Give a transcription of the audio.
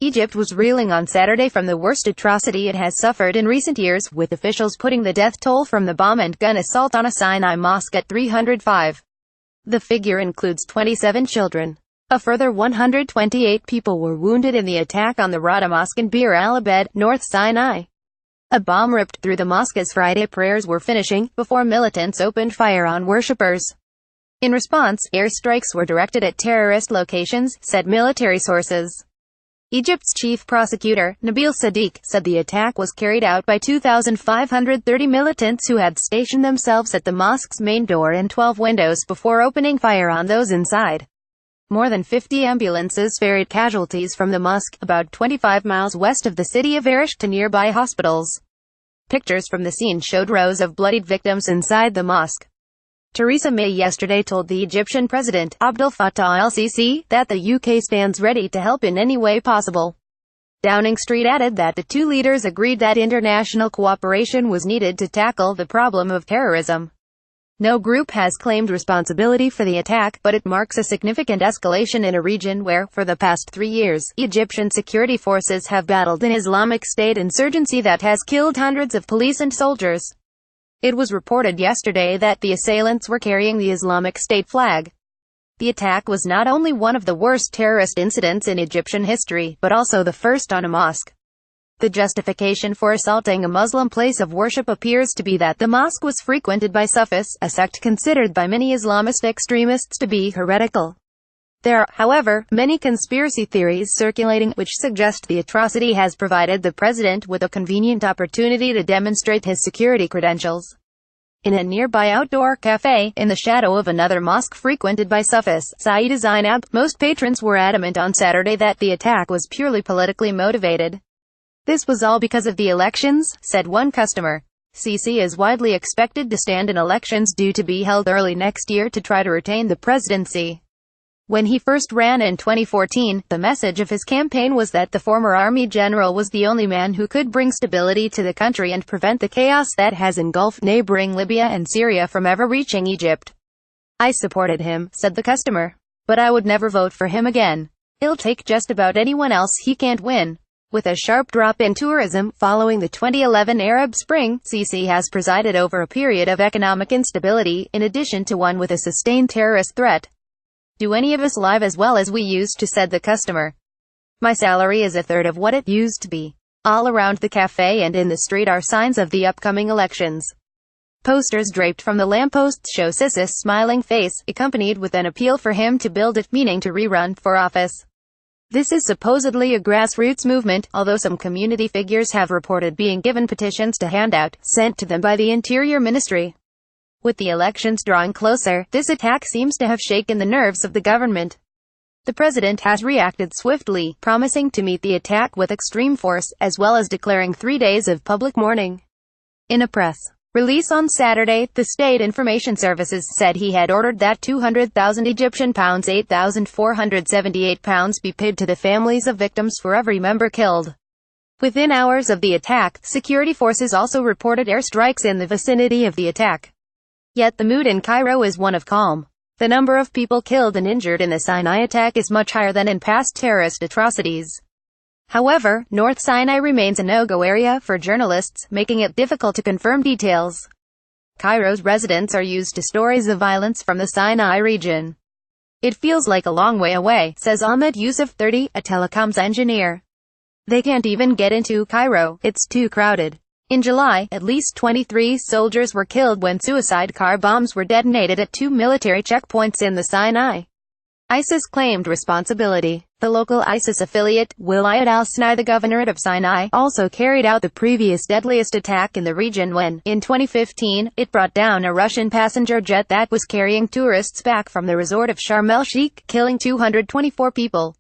Egypt was reeling on Saturday from the worst atrocity it has suffered in recent years, with officials putting the death toll from the bomb and gun assault on a Sinai mosque at 305. The figure includes 27 children. A further 128 people were wounded in the attack on the Rawdah mosque in Bir al-Abed, North Sinai. A bomb ripped through the mosque as Friday prayers were finishing, before militants opened fire on worshippers. In response, airstrikes were directed at terrorist locations, said military sources. Egypt's chief prosecutor, Nabil Sadiq, said the attack was carried out by 2,530 militants who had stationed themselves at the mosque's main door and 12 windows before opening fire on those inside. More than 50 ambulances ferried casualties from the mosque, about 25 miles west of the city of Arish, to nearby hospitals. Pictures from the scene showed rows of bloodied victims inside the mosque. Theresa May yesterday told the Egyptian President, Abdel Fattah al-Sisi, that the UK stands ready to help in any way possible. Downing Street added that the two leaders agreed that international cooperation was needed to tackle the problem of terrorism. No group has claimed responsibility for the attack, but it marks a significant escalation in a region where, for the past 3 years, Egyptian security forces have battled an Islamic State insurgency that has killed hundreds of police and soldiers. It was reported yesterday that the assailants were carrying the Islamic State flag. The attack was not only one of the worst terrorist incidents in Egyptian history, but also the first on a mosque. The justification for assaulting a Muslim place of worship appears to be that the mosque was frequented by Sufis, a sect considered by many Islamist extremists to be heretical. There are, however, many conspiracy theories circulating, which suggest the atrocity has provided the president with a convenient opportunity to demonstrate his security credentials. In a nearby outdoor cafe, in the shadow of another mosque frequented by Sufis, Sayyida Zainab, most patrons were adamant on Saturday that the attack was purely politically motivated. This was all because of the elections, said one customer. Sisi is widely expected to stand in elections due to be held early next year to try to retain the presidency. When he first ran in 2014, the message of his campaign was that the former army general was the only man who could bring stability to the country and prevent the chaos that has engulfed neighboring Libya and Syria from ever reaching Egypt. I supported him, said the customer. But I would never vote for him again. He'll take just about anyone else he can't win. With a sharp drop in tourism following the 2011 Arab Spring, Sisi has presided over a period of economic instability, in addition to one with a sustained terrorist threat. Do any of us live as well as we used to, said the customer. My salary is a third of what it used to be. All around the cafe and in the street are signs of the upcoming elections. Posters draped from the lampposts show Sisi's smiling face, accompanied with an appeal for him to build it, meaning to rerun for office. This is supposedly a grassroots movement, although some community figures have reported being given petitions to hand out, sent to them by the Interior Ministry. With the elections drawing closer, this attack seems to have shaken the nerves of the government. The president has reacted swiftly, promising to meet the attack with extreme force, as well as declaring 3 days of public mourning. In a press release on Saturday, the State Information Services said he had ordered that £200,000 Egyptian pounds £8,478 be paid to the families of victims for every member killed. Within hours of the attack, security forces also reported airstrikes in the vicinity of the attack. Yet the mood in Cairo is one of calm. The number of people killed and injured in the Sinai attack is much higher than in past terrorist atrocities. However, North Sinai remains a no-go area for journalists, making it difficult to confirm details. Cairo's residents are used to stories of violence from the Sinai region. It feels like a long way away, says Ahmed Yusuf, 30, a telecoms engineer. They can't even get into Cairo, it's too crowded. In July, at least 23 soldiers were killed when suicide car bombs were detonated at 2 military checkpoints in the Sinai. ISIS claimed responsibility. The local ISIS affiliate, Wilayat al-Sinai, the governorate of Sinai, also carried out the previous deadliest attack in the region when, in 2015, it brought down a Russian passenger jet that was carrying tourists back from the resort of Sharm el-Sheikh, killing 224 people.